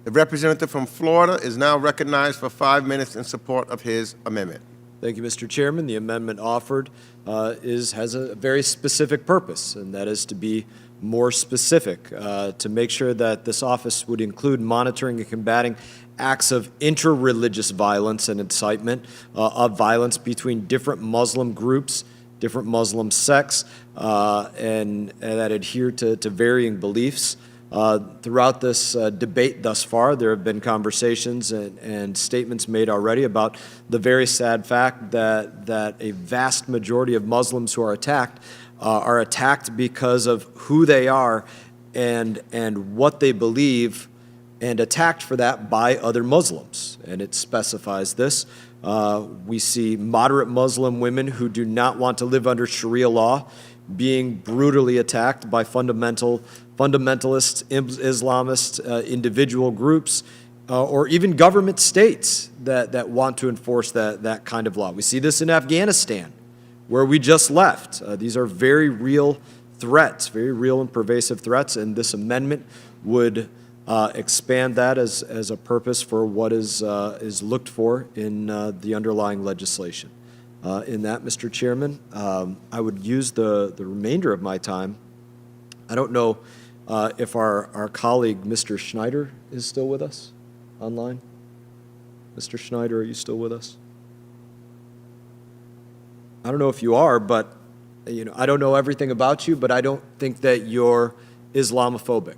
The representative from Florida is now recognized for 5 minutes in support of his amendment. Thank you, Mr. Chairman. The amendment offered has a very specific purpose, and that is to be more specific, to make sure that this office would include monitoring and combating acts of inter-religious violence and incitement of violence between different Muslim groups, different Muslim sects, and that adhere to varying beliefs. Throughout this debate thus far, there have been conversations and statements made already about the very sad fact that a vast majority of Muslims who are attacked because of who they are and what they believe, and attacked for that by other Muslims. And it specifies this. We see moderate Muslim women who do not want to live under Sharia law being brutally attacked by fundamentalist Islamist individual groups, or even government states that want to enforce that kind of law. We see this in Afghanistan, where we just left. These are very real threats, very real and pervasive threats, and this amendment would expand that as a purpose for what is looked for in the underlying legislation. In that, Mr. Chairman, I would use the remainder of my time. I don't know if our colleague, Mr. Schneider, is still with us online. Mr. Schneider, are you still with us? I don't know if you are, but I don't know everything about you, but I don't think that you're Islamophobic.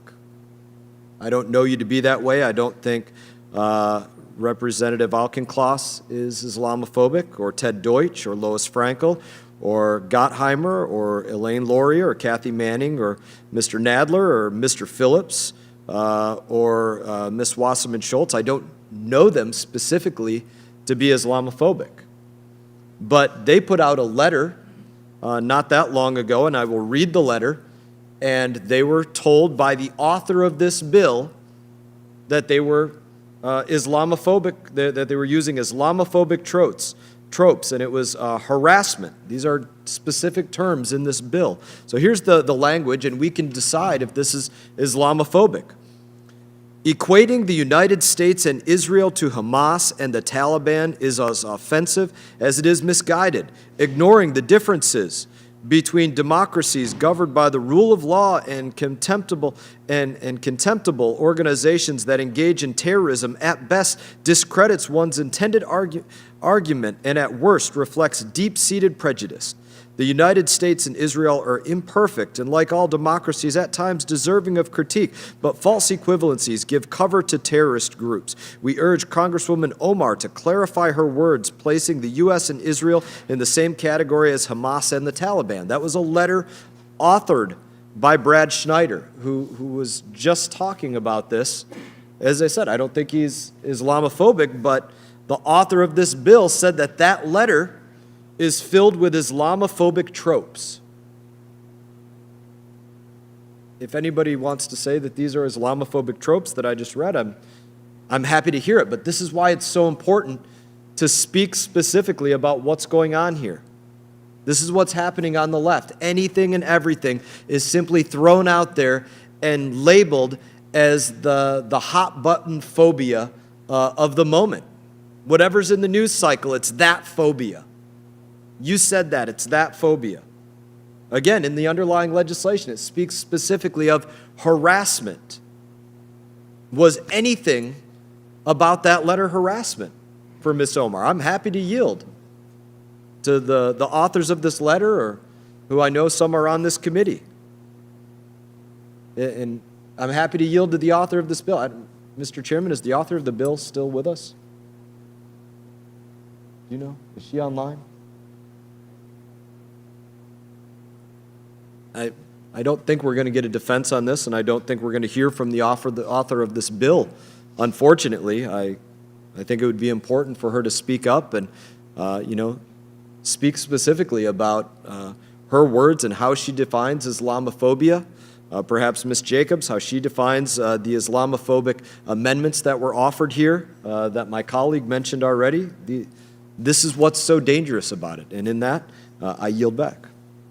I don't know you to be that way. I don't think Representative Alkenkloss is Islamophobic, or Ted Deutsch, or Lois Frankel, or Gottheimer, or Elaine Laurier, or Kathy Manning, or Mr. Nadler, or Mr. Phillips, or Ms. Wasserman Schultz. I don't know them specifically to be Islamophobic. But they put out a letter not that long ago, and I will read the letter, and they were told by the author of this bill that they were Islamophobic, that they were using Islamophobic tropes, and it was harassment. These are specific terms in this bill. So here's the language, and we can decide if this is Islamophobic. Equating the United States and Israel to Hamas and the Taliban is as offensive as it is misguided, ignoring the differences between democracies governed by the rule of law and contemptible organizations that engage in terrorism at best discredits one's intended argument and at worst reflects deep-seated prejudice. The United States and Israel are imperfect and, like all democracies, at times deserving of critique, but false equivalencies give cover to terrorist groups. We urge Congresswoman Omar to clarify her words, placing the U.S. and Israel in the same category as Hamas and the Taliban. That was a letter authored by Brad Schneider, who was just talking about this. As I said, I don't think he's Islamophobic, but the author of this bill said that letter is filled with Islamophobic tropes. If anybody wants to say that these are Islamophobic tropes that I just read, I'm happy to hear it, but this is why it's so important to speak specifically about what's going on here. This is what's happening on the left. Anything and everything is simply thrown out there and labeled as the hot button phobia of the moment. Whatever's in the news cycle, it's that phobia. You said that, it's that phobia. Again, in the underlying legislation, it speaks specifically of harassment. Was anything about that letter harassment for Ms. Omar? I'm happy to yield to the authors of this letter, or who I know some are on this committee. And I'm happy to yield to the author of this bill. Mr. Chairman, is the author of the bill still with us? Do you know? Is she online? I don't think we're going to get a defense on this, and I don't think we're going to hear from the author of this bill. Unfortunately, I think it would be important for her to speak up and, speak specifically about her words and how she defines Islamophobia. Perhaps Ms. Jacobs, how she defines the Islamophobic amendments that were offered here that my colleague mentioned already. This is what's so dangerous about it, and in that, I yield back.